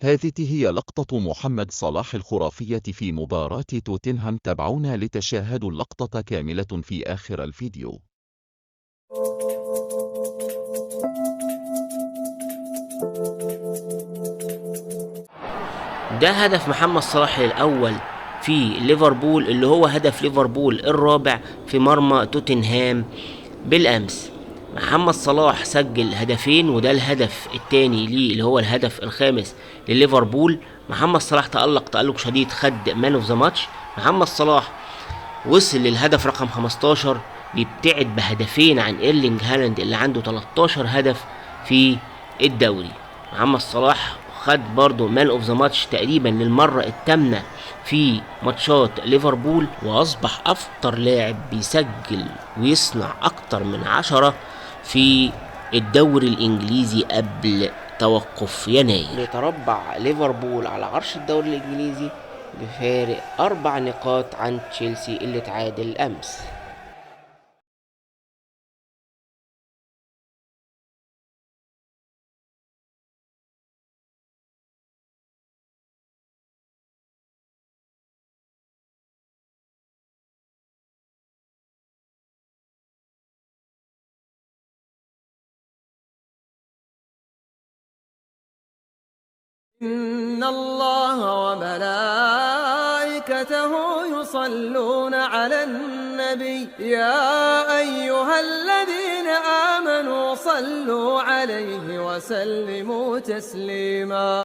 هذه هي لقطة محمد صلاح الخرافية في مباراة توتنهام. تابعونا لتشاهدوا اللقطة كاملة في آخر الفيديو. ده هدف محمد صلاح الأول في ليفربول، اللي هو هدف ليفربول الرابع في مرمى توتنهام بالأمس. محمد صلاح سجل هدفين، وده الهدف الثاني ليه اللي هو الهدف الخامس لليفربول. محمد صلاح تألق شديد، خد مان اوف ذا ماتش. محمد صلاح وصل للهدف رقم 15، بيبتعد بهدفين عن ايرلينج هالاند اللي عنده 13 هدف في الدوري. محمد صلاح خد برضه مان اوف ذا ماتش تقريبا للمره الثامنه في ماتشات ليفربول، واصبح اكتر لاعب بيسجل ويصنع اكتر من 10 في الدوري الانجليزي قبل توقف يناير. يتربع ليفربول على عرش الدوري الانجليزي بفارق 4 نقاط عن تشيلسي اللي تعادل امس. إن الله وملائكته يصلون على النبي يا أيها الذين آمنوا صلوا عليه وسلموا تسليما.